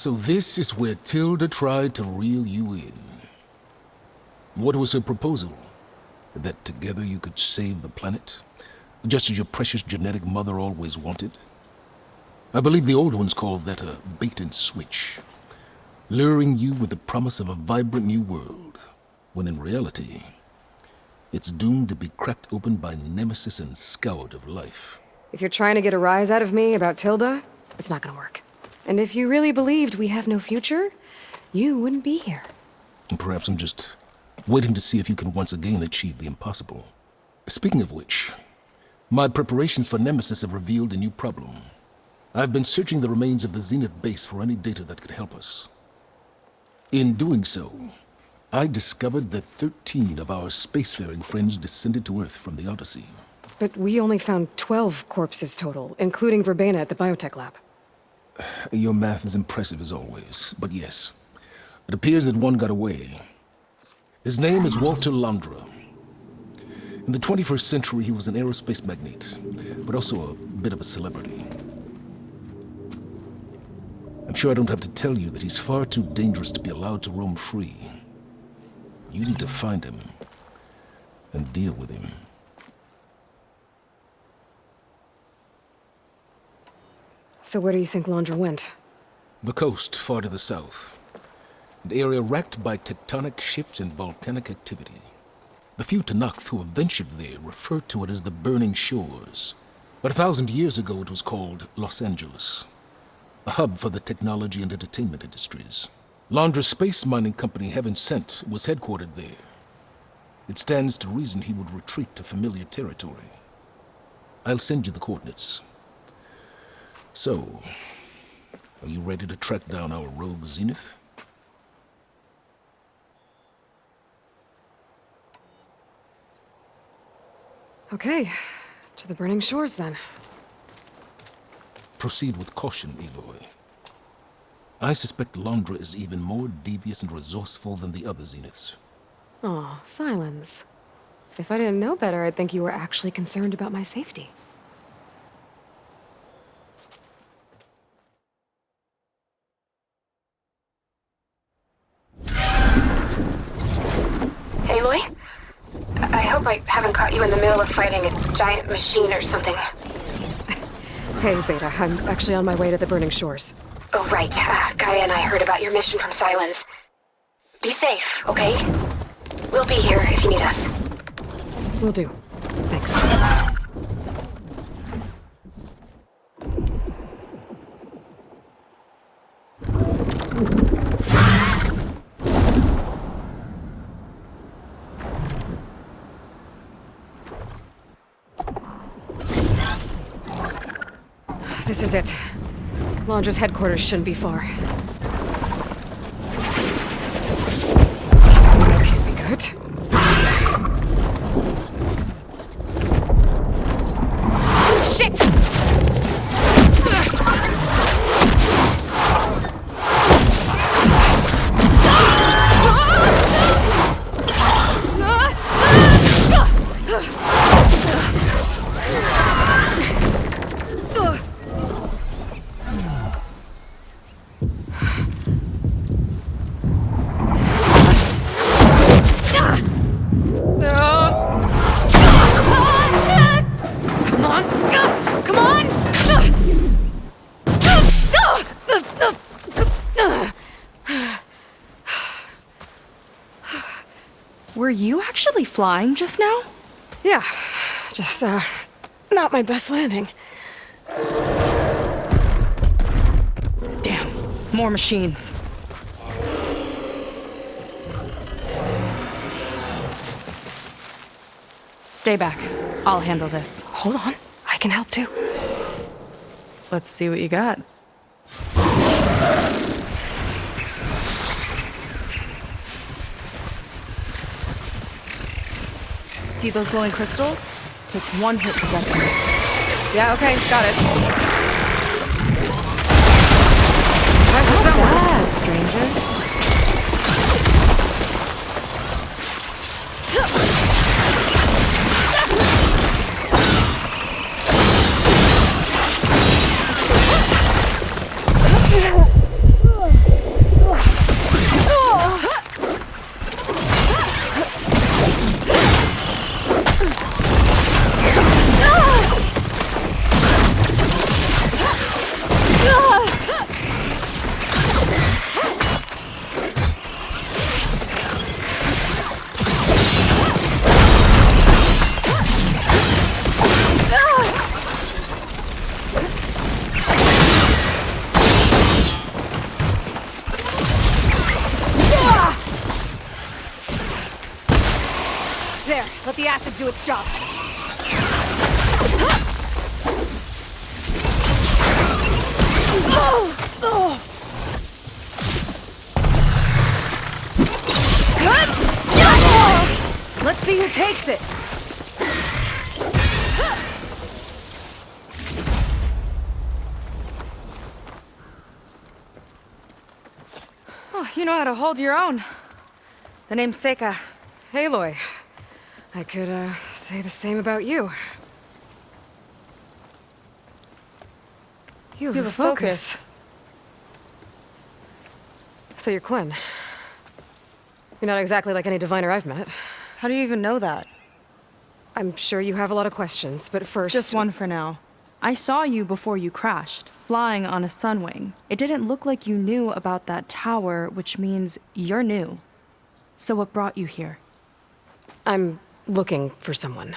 So this is where Tilda tried to reel you in. What was her proposal? That together you could save the planet? Just as your precious genetic mother always wanted? I believe the old ones called that a bait and switch. Luring you with the promise of a vibrant new world, when in reality, it's doomed to be cracked open by Nemesis and scoured of life. If you're trying to get a rise out of me about Tilda, it's not gonna work. And if you really believed we have no future, you wouldn't be here. And perhaps I'm just waiting to see if you can once again achieve the impossible. Speaking of which, my preparations for Nemesis have revealed a new problem. I've been searching the remains of the Zenith base for any data that could help us. In doing so, I discovered that 13 of our spacefaring friends descended to Earth from the Odyssey. But we only found 12 corpses total, including Verbena at the biotech lab. Your math is impressive as always, but yes, it appears that one got away. His name is Walter Londra. In the 21st century, he was an aerospace magnate, but also a bit of a celebrity. I'm sure I don't have to tell you that he's far too dangerous to be allowed to roam free. You need to find him and deal with him. So where do you think Londra went? The coast, far to the south. An area racked by tectonic shifts and volcanic activity. The few Tanakh who have ventured there refer to it as the Burning Shores. But 1,000 years ago it was called Los Angeles, a hub for the technology and entertainment industries. Londra's space mining company, Heaven Sent, was headquartered there. It stands to reason he would retreat to familiar territory. I'll send you the coordinates. So, are you ready to track down our rogue Zenith? Okay, to the Burning Shores then. Proceed with caution, Aloy. I suspect Londra is even more devious and resourceful than the other Zeniths. Aw, Silence. If I didn't know better, I'd think you were actually concerned about my safety. Aloy? I hope I haven't caught you in the middle of fighting a giant machine or something. Hey, Beta, I'm actually on my way to the Burning Shores. Oh, right. Gaia and I heard about your mission from Silence. Be safe, okay? We'll be here if you need us. Will do. Thanks. This is it. Londra's headquarters shouldn't be far. That can't be good. Shit! Were you actually flying just now? Yeah, just, not my best landing. Damn, more machines. Stay back. I'll handle this. Hold on, I can help too. Let's see what you got. See those glowing crystals? Takes one hit to get to them. Yeah, okay, got it. Not bad, stranger. let the acid do its job. Good! Let's see who takes it. Oh, you know how to hold your own. The name's Seika. Aloy. I could, say the same about you. You have a focus. So you're Quinn. You're not exactly like any diviner I've met. How do you even know that? I'm sure you have a lot of questions, but first... Just one for now. I saw you before you crashed, flying on a sunwing. It didn't look like you knew about that tower, which means you're new. So what brought you here? I'm looking for someone.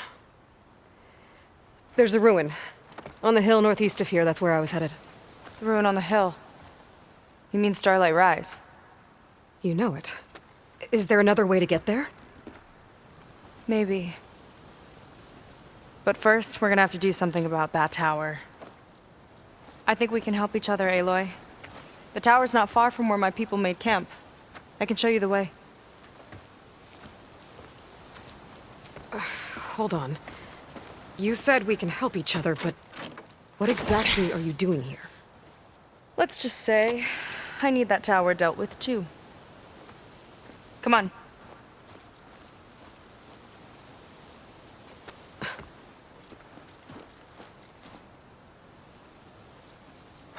There's a ruin. On the hill northeast of here, that's where I was headed. The ruin on the hill. You mean Starlight Rise? You know it. Is there another way to get there? Maybe. But first, we're gonna have to do something about that tower. I think we can help each other, Aloy. The tower's not far from where my people made camp. I can show you the way. Hold on. You said we can help each other, but what exactly are you doing here? Let's just say, I need that tower dealt with too. Come on.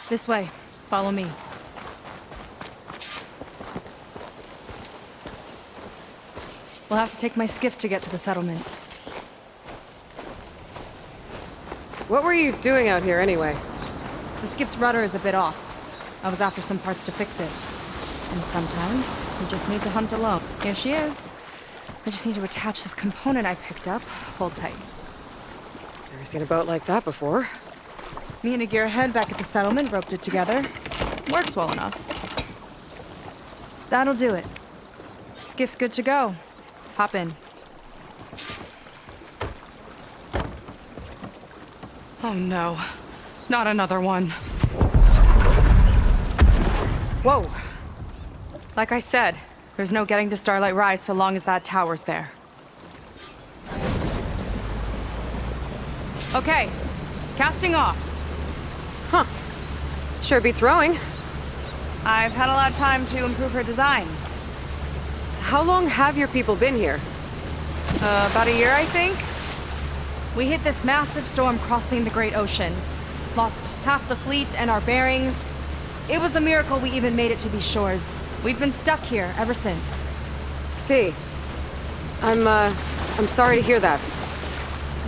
This way. Follow me. We'll have to take my skiff to get to the settlement. What were you doing out here anyway? The skiff's rudder is a bit off. I was after some parts to fix it. And sometimes, you just need to hunt alone. Here she is. I just need to attach this component I picked up. Hold tight. Never seen a boat like that before. Me and a gearhead back at the settlement roped it together. Works well enough. That'll do it. Skiff's good to go. Hop in. Oh no. Not another one. Whoa. Like I said, there's no getting to Starlight Rise so long as that tower's there. Okay. Casting off. Huh. Sure beats rowing. I've had a lot of time to improve her design. How long have your people been here? About a year, I think. We hit this massive storm crossing the Great Ocean. Lost half the fleet and our bearings. It was a miracle we even made it to these shores. We've been stuck here ever since. See. I'm sorry to hear that.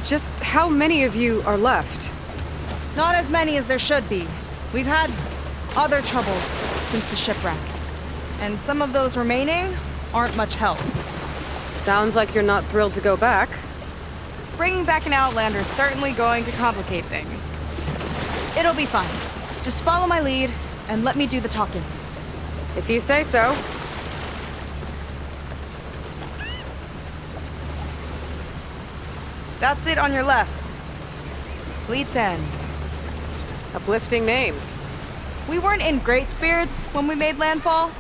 Just how many of you are left? Not as many as there should be. We've had other troubles since the shipwreck. And some of those remaining aren't much help. Sounds like you're not thrilled to go back. Bringing back an Outlander is certainly going to complicate things. It'll be fine. Just follow my lead and let me do the talking. If you say so. That's it on your left. Fleet's End. Uplifting name. We weren't in great spirits when we made landfall.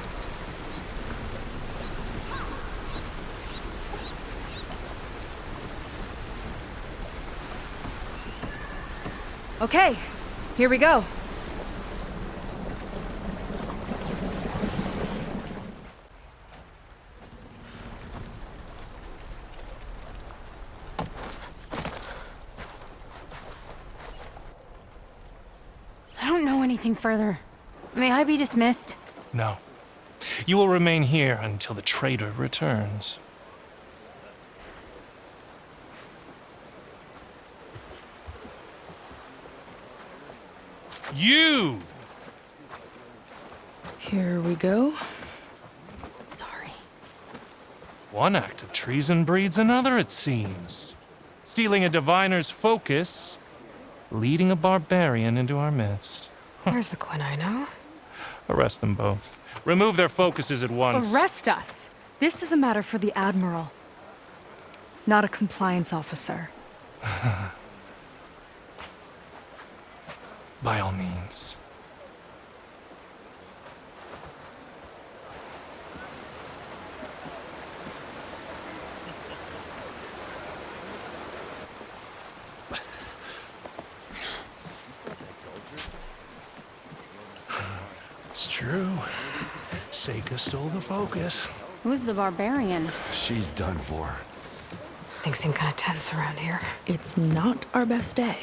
Okay, here we go. I don't know anything further. May I be dismissed? No. You will remain here until the trader returns. You! Here we go. Sorry. One act of treason breeds another, it seems. Stealing a diviner's focus, leading a barbarian into our midst. Where's the Quinn I know? Arrest them both. Remove their focuses at once. Arrest us. This is a matter for the Admiral. not a compliance officer. By all means. It's true. Seika stole the focus. Who's the barbarian? She's done for. Things seem kind of tense around here. It's not our best day.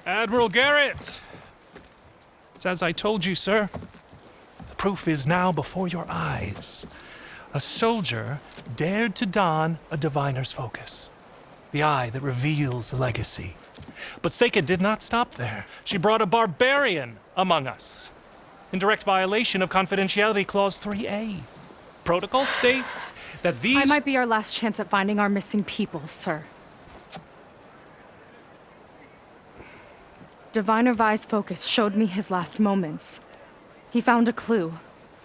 Admiral Garrett! It's as I told you, sir. The proof is now before your eyes. A soldier dared to don a diviner's focus, the eye that reveals the legacy. But Seika did not stop there. She brought a barbarian among us, in direct violation of Confidentiality Clause 3A. Protocol states that these... I might be our last chance at finding our missing people, sir. Diviner Vi's focus showed me his last moments. He found a clue.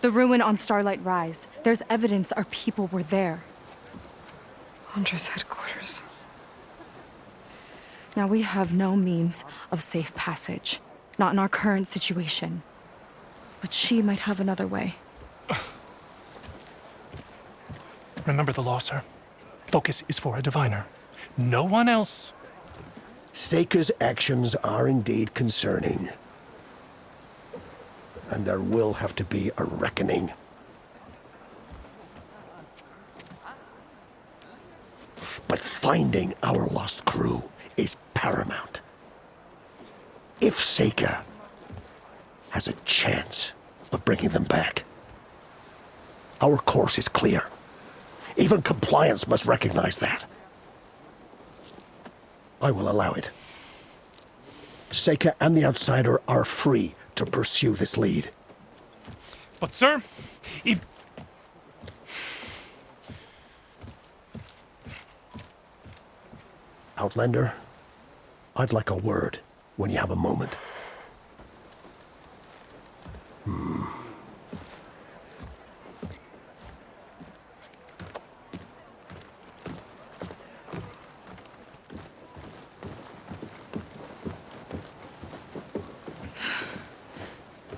The ruin on Starlight Rise. There's evidence our people were there. Hunter's headquarters. Now we have no means of safe passage. Not in our current situation. But she might have another way. Remember the law, sir. Focus is for a diviner. No one else. Seika's actions are indeed concerning. And there will have to be a reckoning. But finding our lost crew is paramount. If Seika has a chance of bringing them back, our course is clear. Even compliance must recognize that. I will allow it. Seika and the Outsider are free to pursue this lead. But, sir, if... Outlander, I'd like a word when you have a moment.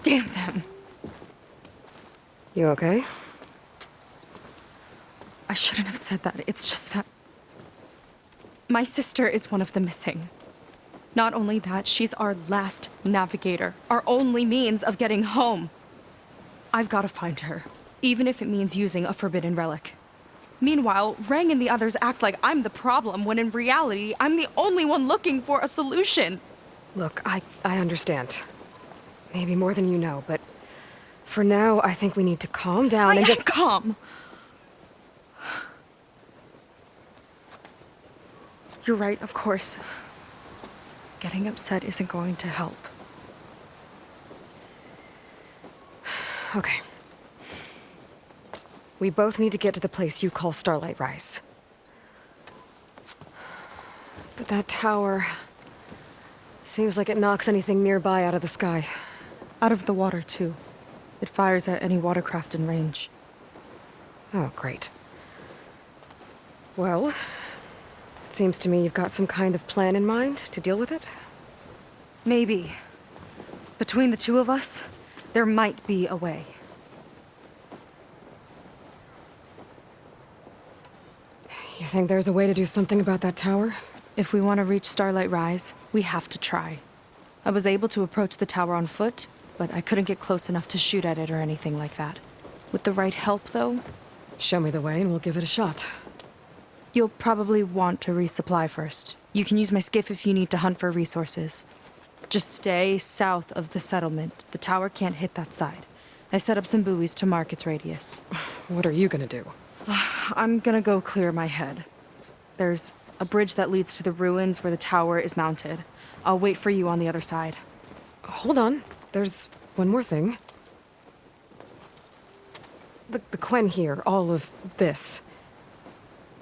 Damn them! You okay? I shouldn't have said that. It's just that... my sister is one of the missing. Not only that, she's our last navigator. Our only means of getting home. I've got to find her. Even if it means using a forbidden relic. Meanwhile, Rang and the others act like I'm the problem, when in reality, I'm the only one looking for a solution. Look, I understand. Maybe more than you know, but for now, I think we need to calm down and just... calm. You're right, of course. Getting upset isn't going to help. Okay. We both need to get to the place you call Starlight Rise. But that tower... seems like it knocks anything nearby out of the sky. Out of the water, too. It fires at any watercraft in range. Oh, great. Well, it seems to me you've got some kind of plan in mind to deal with it. Maybe. Between the two of us, there might be a way. You think there's a way to do something about that tower? If we want to reach Starlight Rise, we have to try. I was able to approach the tower on foot, but I couldn't get close enough to shoot at it or anything like that. With the right help, though... Show me the way and we'll give it a shot. You'll probably want to resupply first. You can use my skiff if you need to hunt for resources. Just stay south of the settlement. The tower can't hit that side. I set up some buoys to mark its radius. What are you gonna do? I'm gonna go clear my head. There's a bridge that leads to the ruins where the tower is mounted. I'll wait for you on the other side. Hold on. There's one more thing. The Quen here, all of this.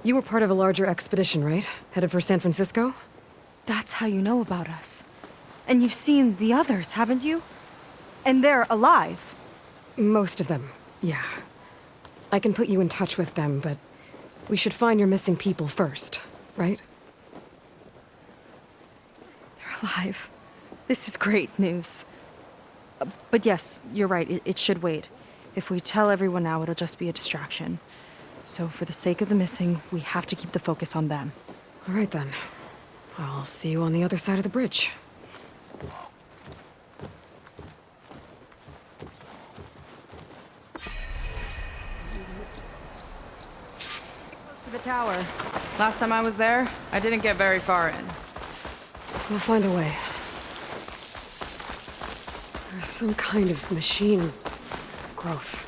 You were part of a larger expedition, right? Headed for San Francisco? That's how you know about us. And you've seen the others, haven't you? And they're alive. Most of them, yeah. I can put you in touch with them, but we should find your missing people first, right? They're alive. This is great news. But yes, you're right, it should wait. If we tell everyone now, it'll just be a distraction. So for the sake of the missing, we have to keep the focus on them. All right then. I'll see you on the other side of the bridge. To the tower. Last time I was there, I didn't get very far in. We'll find a way. There's some kind of machine growth.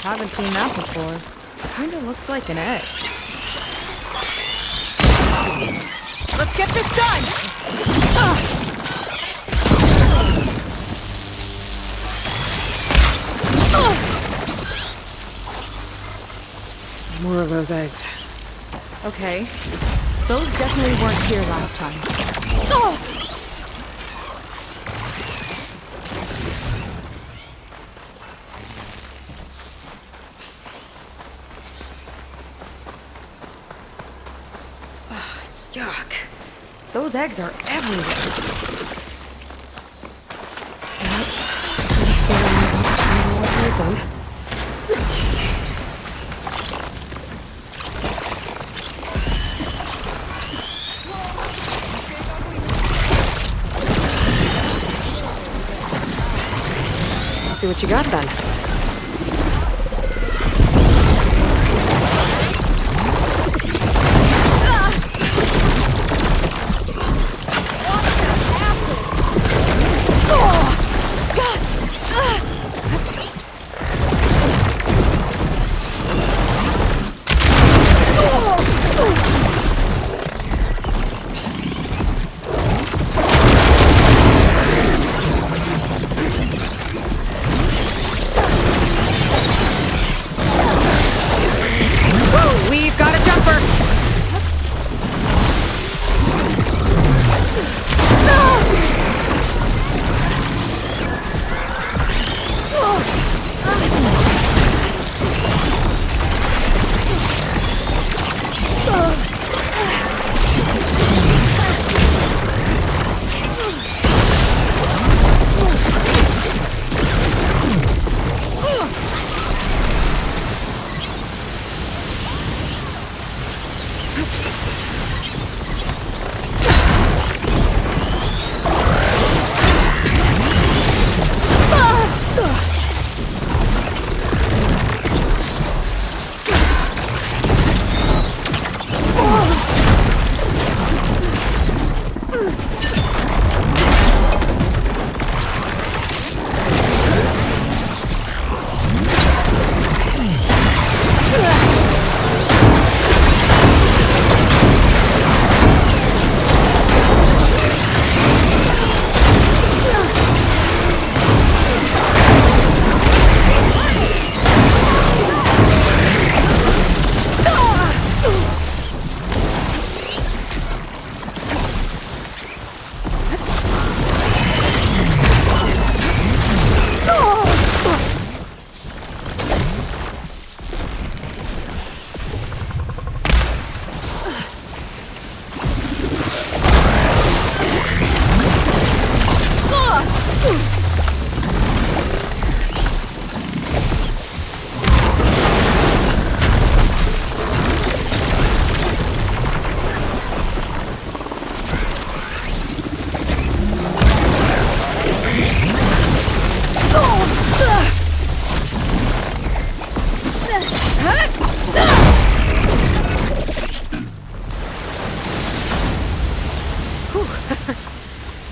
Haven't seen that before. Kinda looks like an egg. Let's get this done! More of those eggs. Okay. Those definitely weren't here last time. Yuck. Those eggs are everywhere. See what you got then. We've got a jumper!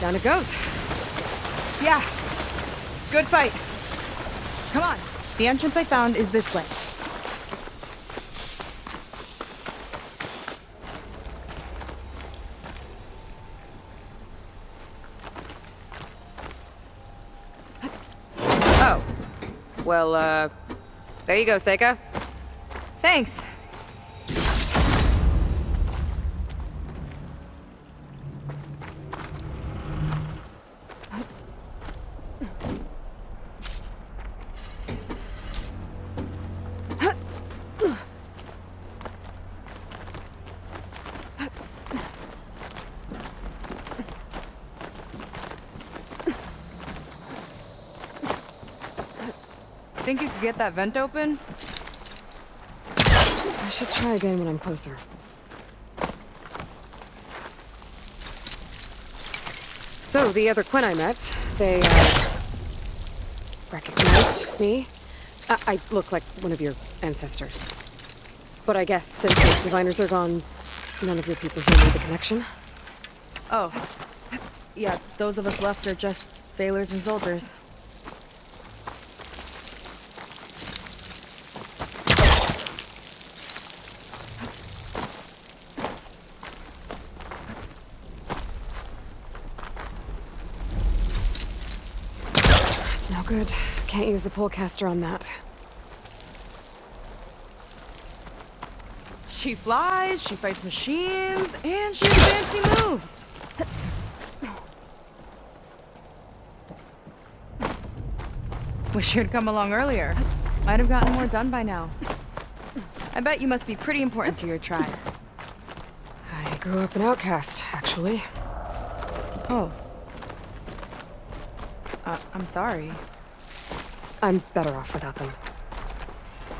Down it goes. Yeah. Good fight. Come on. The entrance I found is this way. Oh. Well, there you go, Seika. Thanks. think you could get that vent open? I should try again when I'm closer. So, the other Quinn I met, they, recognized me. I look like one of your ancestors. But I guess since the diviners are gone, none of your people here made the connection? Oh. Yeah, those of us left are just sailors and soldiers. That's no good. Can't use the polecaster on that. She flies, she fights machines, and she has fancy moves. Wish you'd come along earlier. Might have gotten more done by now. I bet you must be pretty important to your tribe. I grew up an outcast, actually. Oh. I'm sorry. I'm better off without them.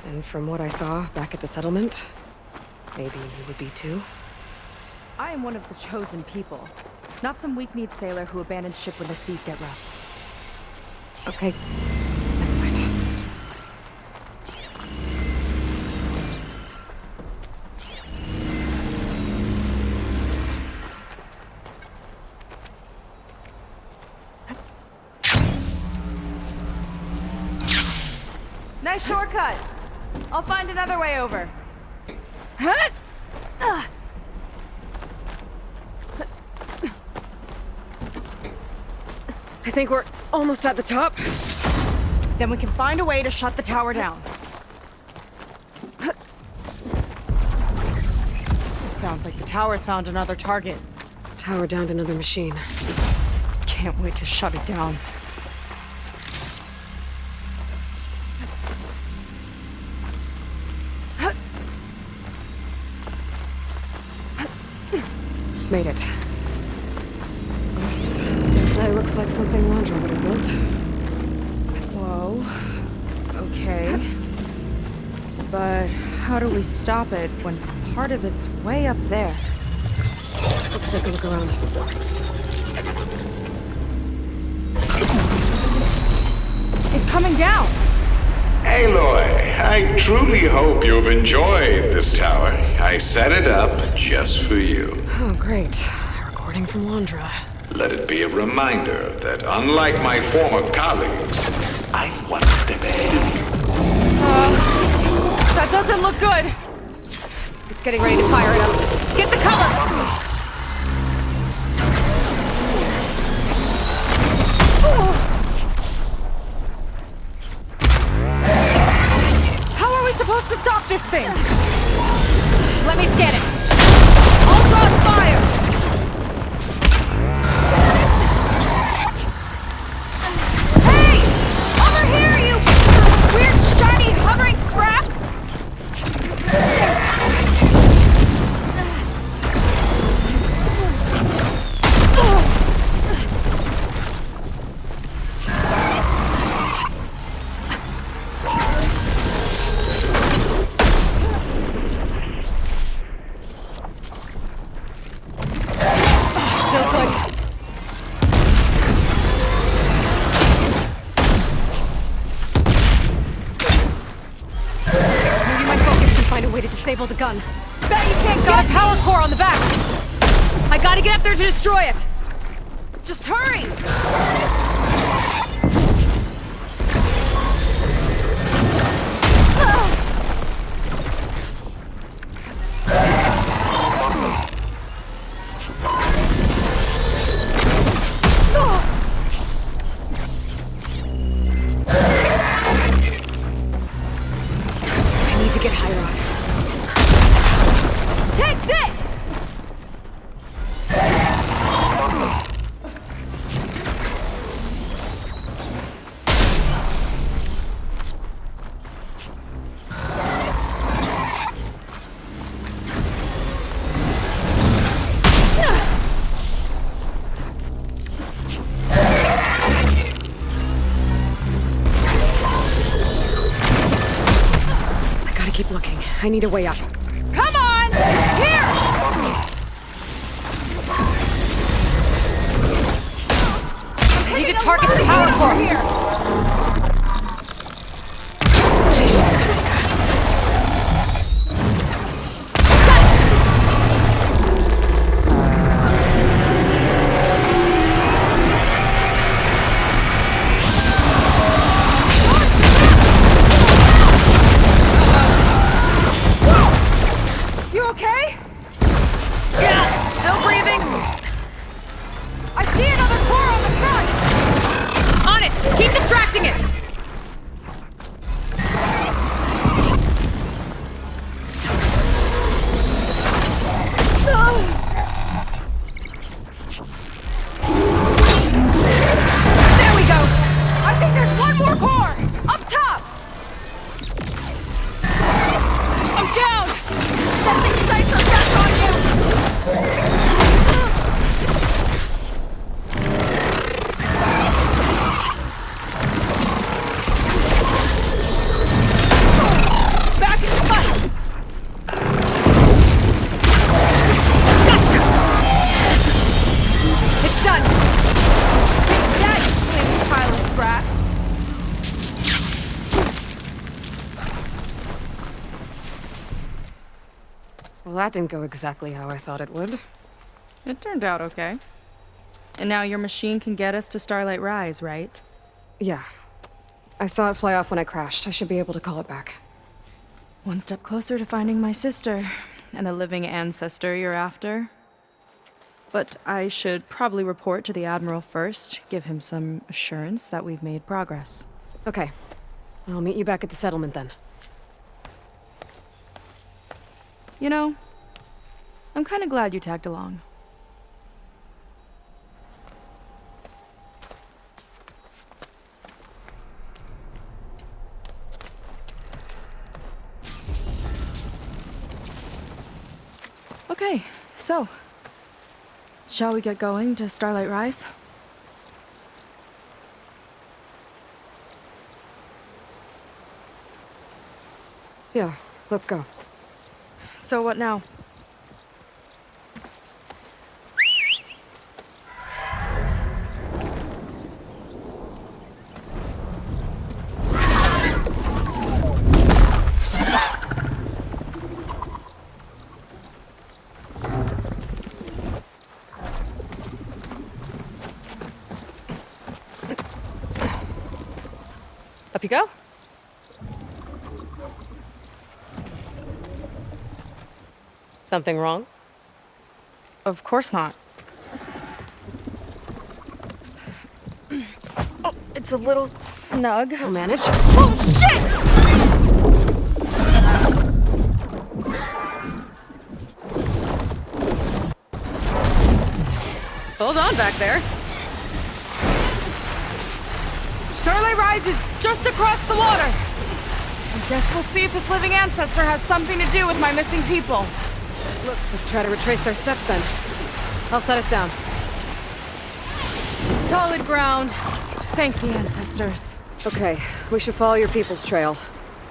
And from what I saw back at the settlement, maybe you would be too. I am one of the chosen people. Not some weak-kneed sailor who abandons ship when the seas get rough. Okay. Never mind. Nice shortcut. I'll find another way over. I think we're almost at the top. Then we can find a way to shut the tower down. Sounds like the tower's found another target. Tower downed another machine. Can't wait to shut it down. Made it. This definitely looks like something Landra would have built. Whoa. Okay. But how do we stop it when part of it's way up there? Let's take a look around. It's coming down! Aloy, I truly hope you've enjoyed this tower. I set it up just for you. Oh, great. A recording from Landra. Let it be a reminder that unlike my former colleagues, I'm one step ahead of you. That doesn't look good! It's getting ready to fire at us. Get to cover! How are we supposed to stop this thing? Let me scan it. I'll draw fire! Hey! Over here, you weird, shiny, hovering scrap! Disable the gun. Bet you can't Got a power core on the back. I gotta get up there to destroy it. Just hurry! I need to get higher up. Take this! keep looking. I need a way up. Come on! Here! I need to target the power core. Here! You okay? Yeah, still breathing. I see another core on the front! On it! Keep distracting it! There we go! I think there's one more core! Up top! I'm down! Stepping sights are back on you! Back in the fight! Gotcha! It's done! Take that, you flaming pile of scrap! Well, that didn't go exactly how I thought it would. It turned out okay. And now your machine can get us to Starlight Rise, right? Yeah. I saw it fly off when I crashed. I should be able to call it back. One step closer to finding my sister and the living ancestor you're after. But I should probably report to the Admiral first, give him some assurance that we've made progress. Okay. I'll meet you back at the settlement then. You know, I'm kind of glad you tagged along. Okay, so, shall we get going to Starlight Rise? Yeah, let's go. So what now? Up you go. Something wrong? Of course not. Oh, it's a little snug. I'll manage. Oh, shit! Hold on back there. Starlight Rise is just across the water. I guess we'll see if this living ancestor has something to do with my missing people. Look, let's try to retrace their steps then. I'll set us down. Solid ground. Thank the ancestors. Okay, we should follow your people's trail.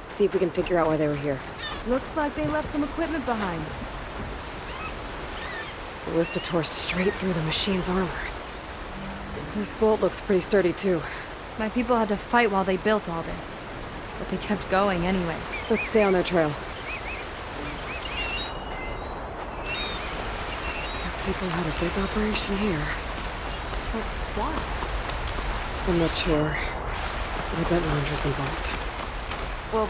See if we can figure out why they were here. Looks like they left some equipment behind. The Ballista tore straight through the machine's armor. This bolt looks pretty sturdy too. My people had to fight while they built all this. But they kept going anyway. Let's stay on their trail. People had a big operation here. But why? I'm not sure. I bet Landra's involved. Well,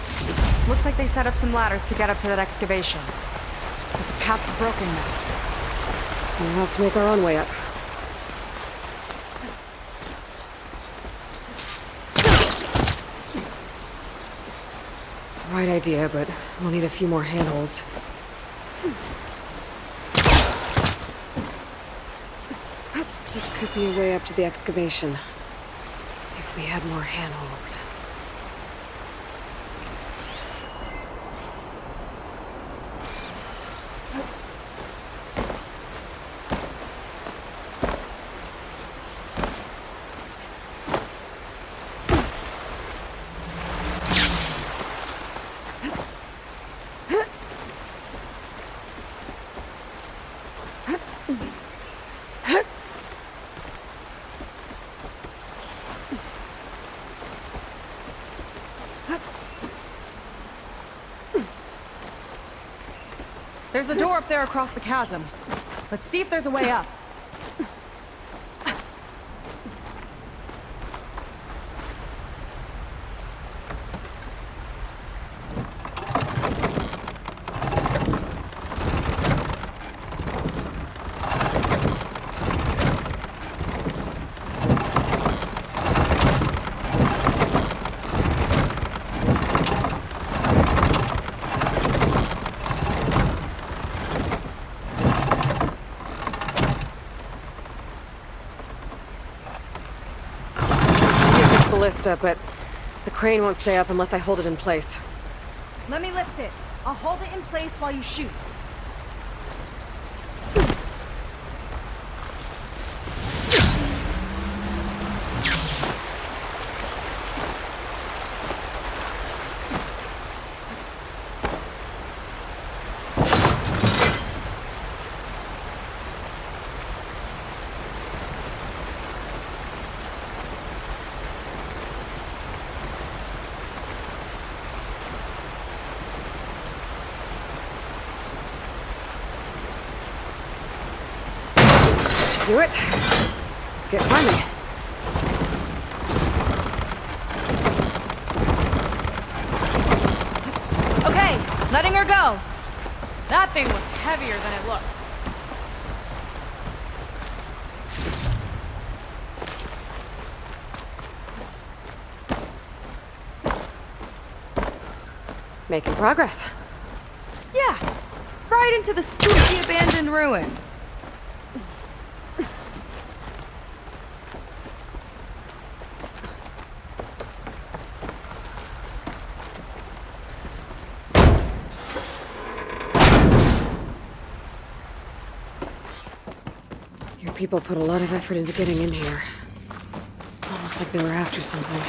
looks like they set up some ladders to get up to that excavation. But the path's broken now. We'll have to make our own way up. It's the right idea, but we'll need a few more handholds. This could be a way up to the excavation. If we had more handholds. There's a door up there across the chasm. Let's see if there's a way up. Ballista, but the crane won't stay up unless I hold it in place. Let me lift it. I'll hold it in place while you shoot. Do it. Let's get climbing. Okay, letting her go. That thing was heavier than it looked. Making progress. Yeah, right into the spooky abandoned ruin. Your people put a lot of effort into getting in here. Almost like they were after something.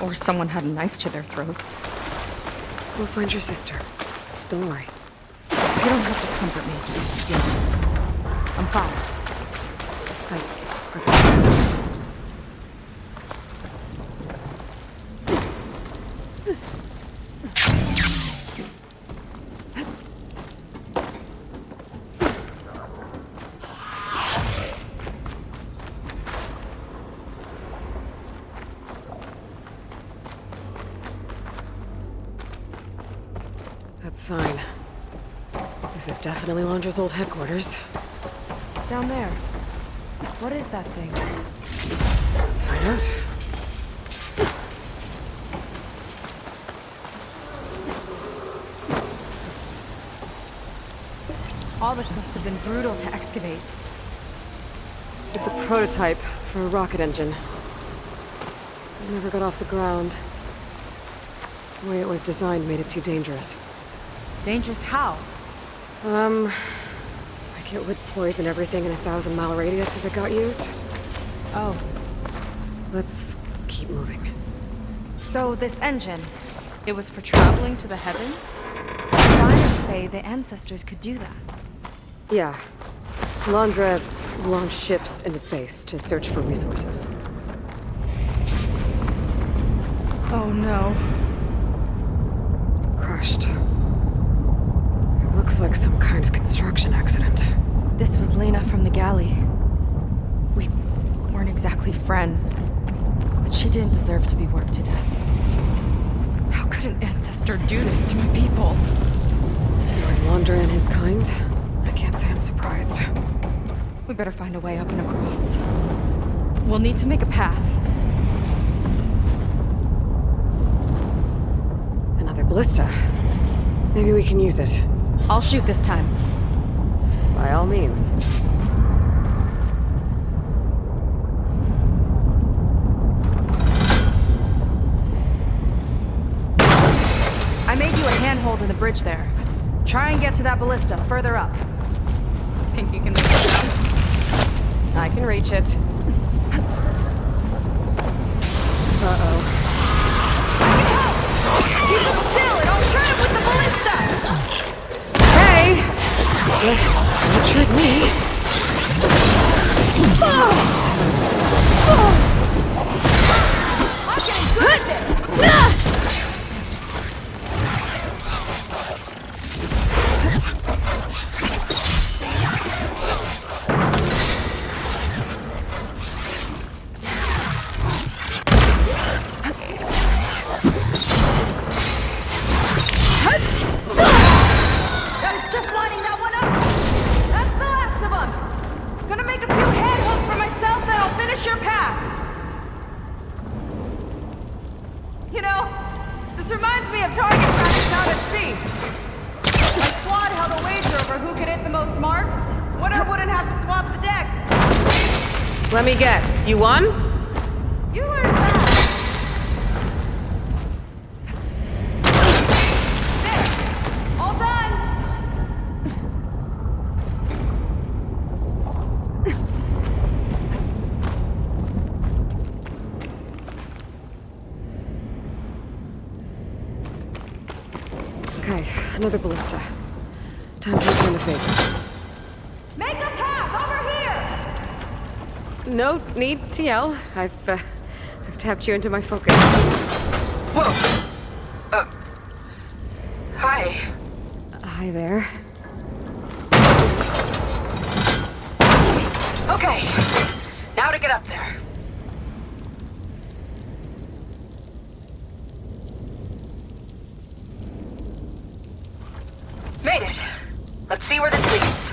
Or someone had a knife to their throats. We'll find your sister. Don't worry. You don't have to comfort me. Yeah. I'm fine. That sign. This is definitely Londra's old headquarters. Down there. What is that thing? Let's find out. All this must have been brutal to excavate. It's a prototype for a rocket engine. It never got off the ground. The way it was designed made it too dangerous. Dangerous how? Like it would poison everything in a 1,000-mile radius if it got used. Oh. Let's keep moving. So this engine, it was for traveling to the heavens? Diviners say the ancestors could do that. Yeah. Londra launched ships into space to search for resources. Oh no. Crushed. It looks like some kind of construction accident. This was Lena from the galley. We weren't exactly friends, but she didn't deserve to be worked to death. How could an ancestor do this to my people? Knowing Londra and his kind, I can't say I'm surprised. We better find a way up and across. We'll need to make a path. Another ballista. Maybe we can use it. I'll shoot this time. By all means. I made you a handhold in the bridge there. Try and get to that ballista further up. Think you can make it jump? I can reach it. Uh-oh. Keep it still and I'll try it with the ballista! Hey! Just don't trick me. I'm getting good at this! For who could hit the most marks? Winner wouldn't have to swap the decks. Let me guess, you won? You learned that. There. All done. Okay, another ballista. Time to return the favor. Make a path over here. No need to yell. I've tapped you into my focus. Whoa. Hi. Hi there. Okay. Now to get up there. Made it. Let's see where this leads.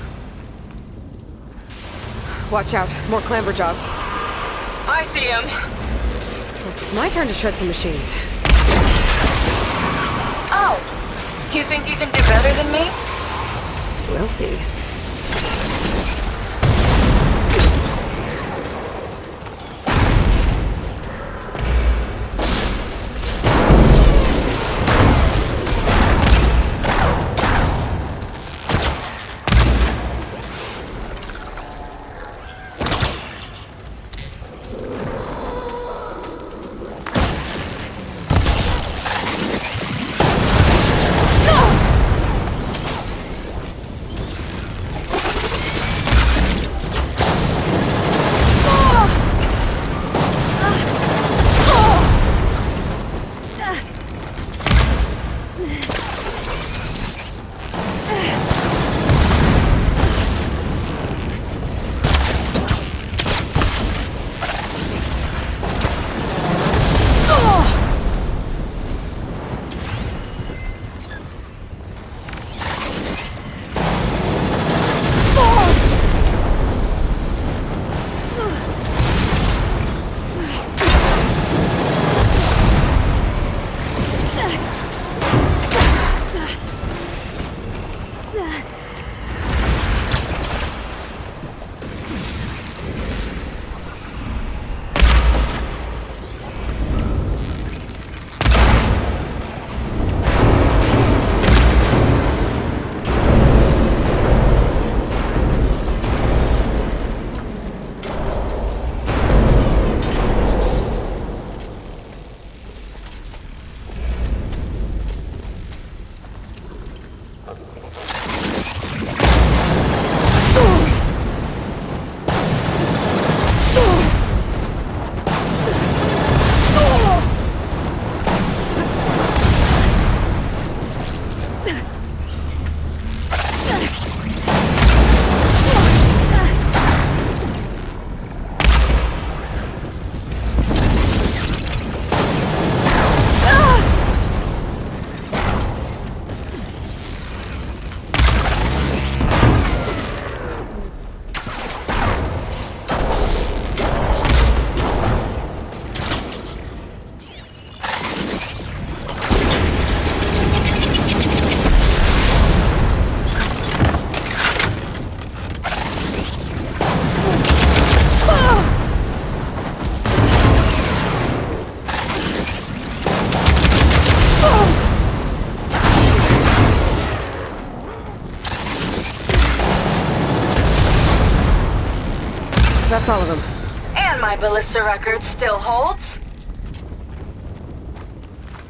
Watch out, more clamberjaws. I see him. Guess it's my turn to shred some machines. Oh. You think you can do better than me? We'll see. That's all of them. And my ballista record still holds.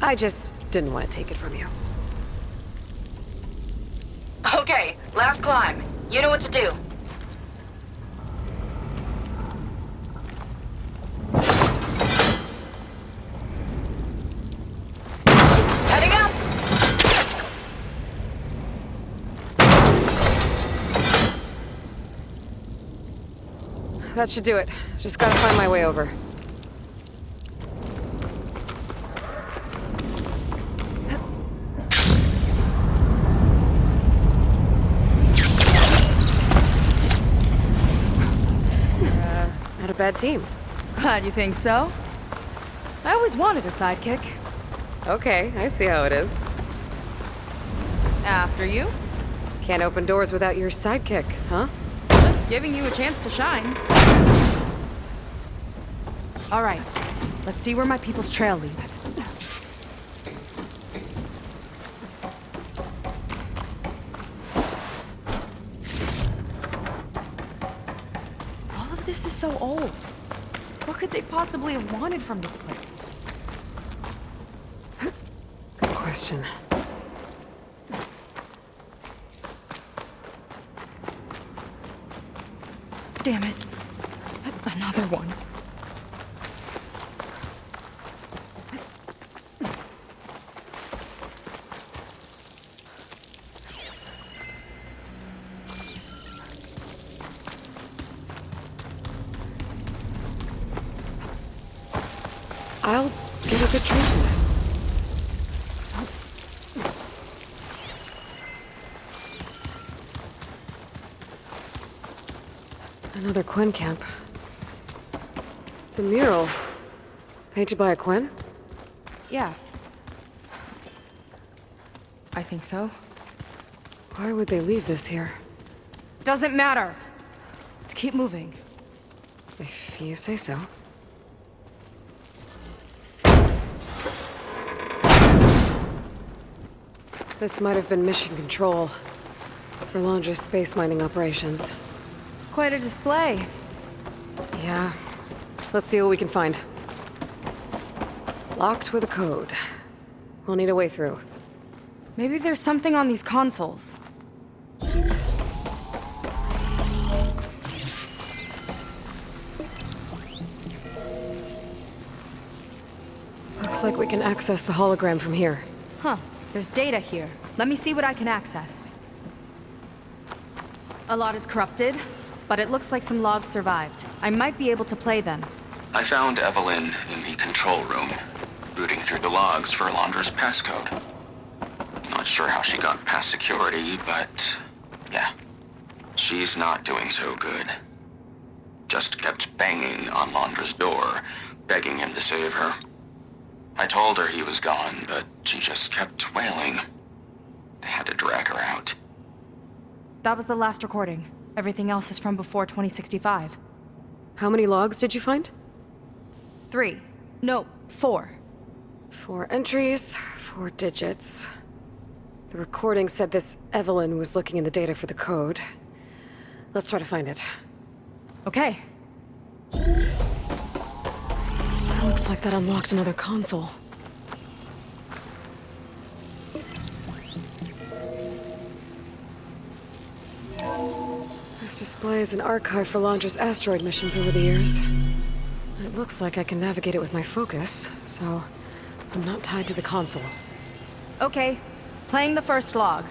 I just didn't want to take it from you. Okay, last climb. You know what to do. Heading up! That should do it. Just gotta find my way over. Not a bad team. Glad you think so. I always wanted a sidekick. Okay, I see how it is. After you. Can't open doors without your sidekick, huh? Just giving you a chance to shine. All right, let's see where my people's trail leads. All of this is so old. What could they possibly have wanted from this place? Good question. Damn it. Another one. I'll get a good treat from this. Another Quen camp. It's a mural. Painted by a Quen? Yeah. I think so. Why would they leave this here? Doesn't matter. Let's keep moving. If you say so. This might have been mission control for Londra's space mining operations. Quite a display. Yeah. Let's see what we can find. Locked with a code. We'll need a way through. Maybe there's something on these consoles. Looks like we can access the hologram from here. Huh. There's data here. Let me see what I can access. A lot is corrupted, but it looks like some logs survived. I might be able to play them. I found Evelyn in the control room, rooting through the logs for Londra's passcode. Not sure how she got past security, but yeah, she's not doing so good. Just kept banging on Londra's door, begging him to save her. I told her he was gone, but she just kept wailing. They had to drag her out. That was the last recording. Everything else is from before 2065. How many logs did you find? 3. No, 4. 4 entries, 4 digits. The recording said this Evelyn was looking in the data for the code. Let's try to find it. Okay. Looks like that unlocked another console. This displays an archive for Londra's asteroid missions over the years. It looks like I can navigate it with my focus, so I'm not tied to the console. Okay. Playing the first log.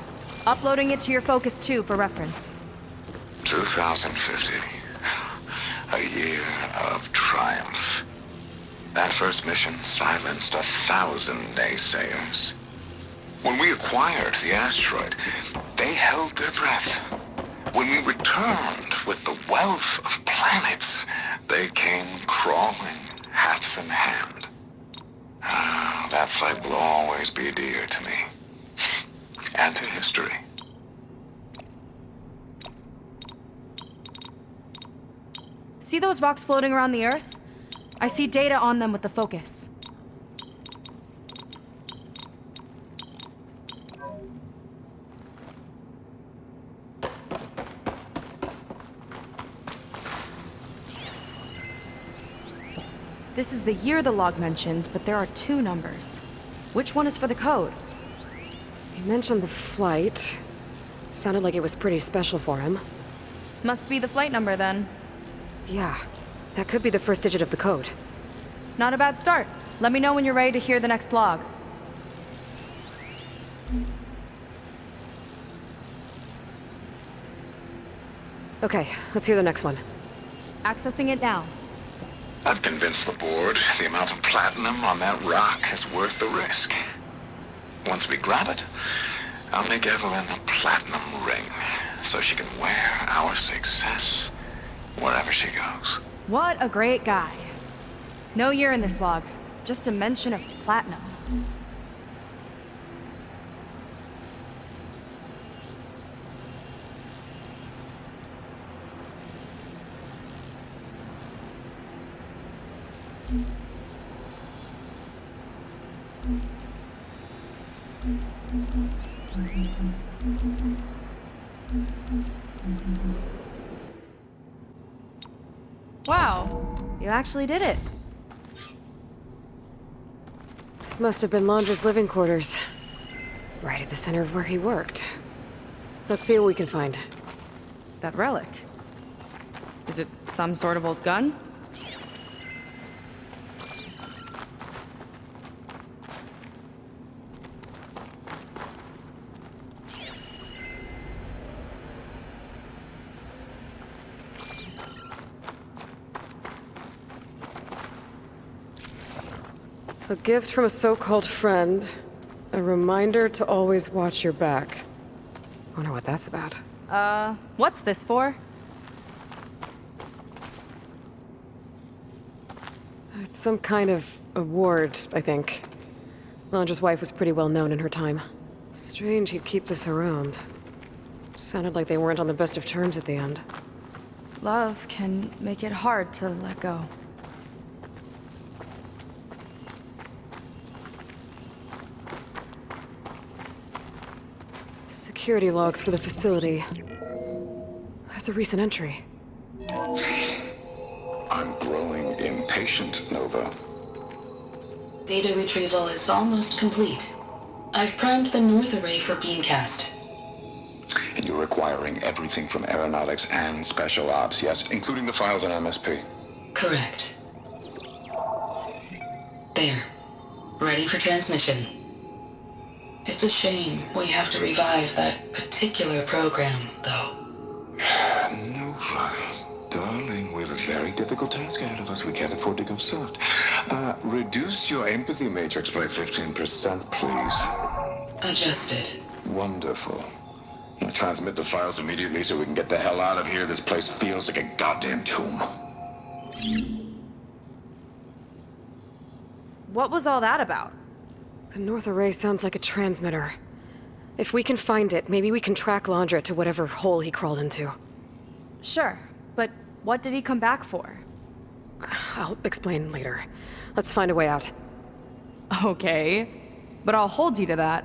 Uploading it to your Focus 2 for reference. 2050. A year of triumph. That first mission silenced 1,000 naysayers. When we acquired the asteroid, they held their breath. When we returned with the wealth of planets, they came crawling, hats in hand. That fight will always be dear to me. And to history. See those rocks floating around the Earth? I see data on them with the Focus. This is the year the log mentioned, but there are 2 numbers. Which one is for the code? He mentioned the flight. Sounded like it was pretty special for him. Must be the flight number then. Yeah, that could be the first digit of the code. Not a bad start. Let me know when you're ready to hear the next log. Okay, let's hear the next one. Accessing it now. I've convinced the board the amount of platinum on that rock is worth the risk. Once we grab it, I'll make Evelyn a platinum ring so she can wear our success wherever she goes. What a great guy. No year in this log, just a mention of platinum. Wow, you actually did it. This must have been Londra's living quarters. Right at the center of where he worked. Let's see what we can find. That relic. Is it some sort of old gun? A gift from a so-called friend. A reminder to always watch your back. Wonder what that's about. What's this for? It's some kind of award, I think. Londra's wife was pretty well known in her time. Strange he'd keep this around. Sounded like they weren't on the best of terms at the end. Love can make it hard to let go. Security logs for the facility. There's a recent entry. I'm growing impatient, Nova. Data retrieval is almost complete. I've primed the North Array for beamcast. And you're acquiring everything from aeronautics and special ops, yes, including the files on MSP. Correct. There. Ready for transmission. It's a shame we have to revive that particular program, though. Nova, darling, we have a very difficult task ahead of us. We can't afford to go soft. Reduce your empathy matrix by 15%, please. Adjusted. Wonderful. Now transmit the files immediately so we can get the hell out of here. This place feels like a goddamn tomb. What was all that about? The North Array sounds like a transmitter. If we can find it, maybe we can track Londra to whatever hole he crawled into. Sure, but what did he come back for? I'll explain later. Let's find a way out. Okay, but I'll hold you to that.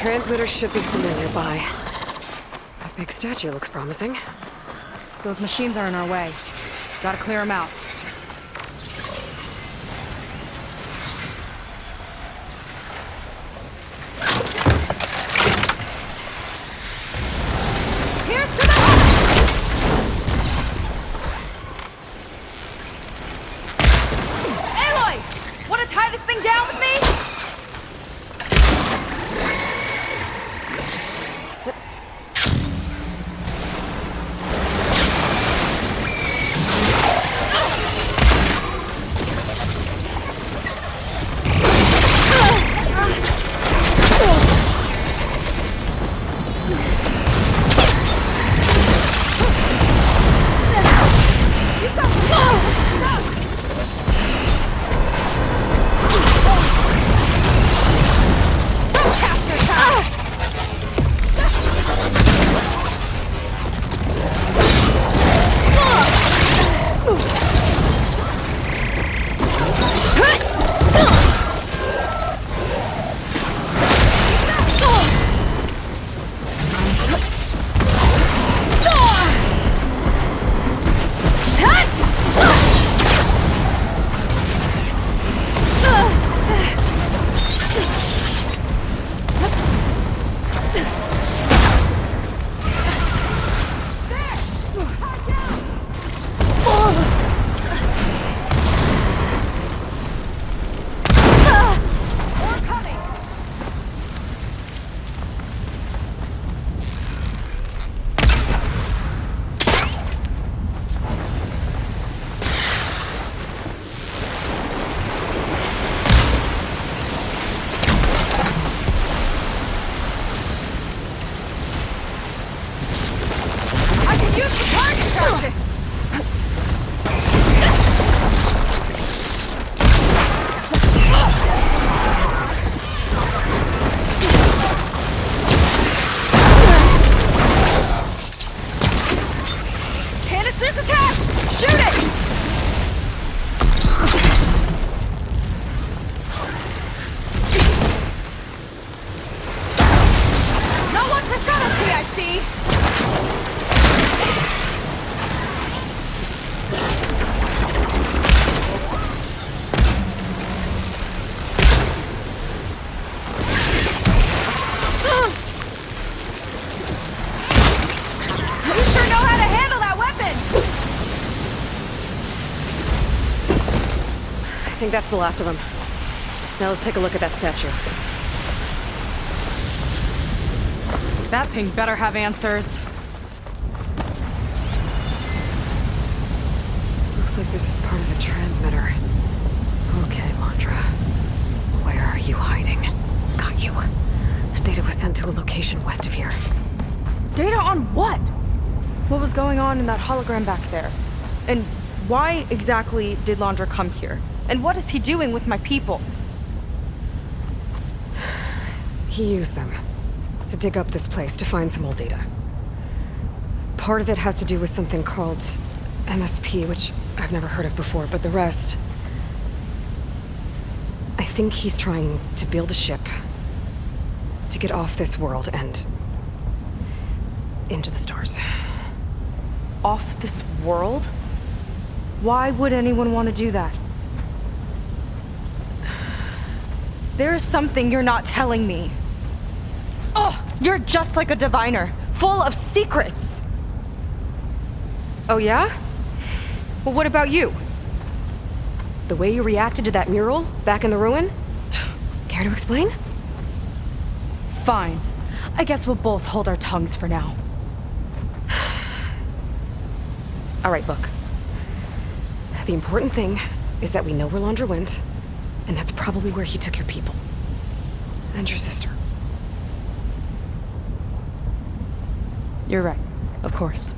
Transmitter should be somewhere nearby. That big statue looks promising. Those machines are in our way. Gotta clear them out. Here's to the Aloy! Wanna tie this thing down with me? I think that's the last of them. Now let's take a look at that statue. That thing better have answers. Looks like this is part of the transmitter. Okay, Londra. Where are you hiding? Got you. The data was sent to a location west of here. Data on what? What was going on in that hologram back there? And why exactly did Londra come here? And what is he doing with my people? He used them to dig up this place to find some old data. Part of it has to do with something called MSP, which I've never heard of before, but the rest... I think he's trying to build a ship to get off this world and into the stars. Off this world? Why would anyone want to do that? There's something you're not telling me. Oh, you're just like a diviner, full of secrets. Oh yeah? Well, what about you? The way you reacted to that mural back in the ruin? Care to explain? Fine. I guess we'll both hold our tongues for now. All right, look. The important thing is that we know where Londra went, and that's probably where he took your people. And your sister. You're right. Of course.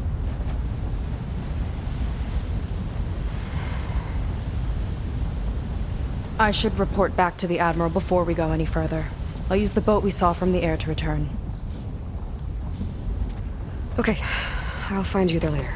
I should report back to the Admiral before we go any further. I'll use the boat we saw from the air to return. Okay. I'll find you there later.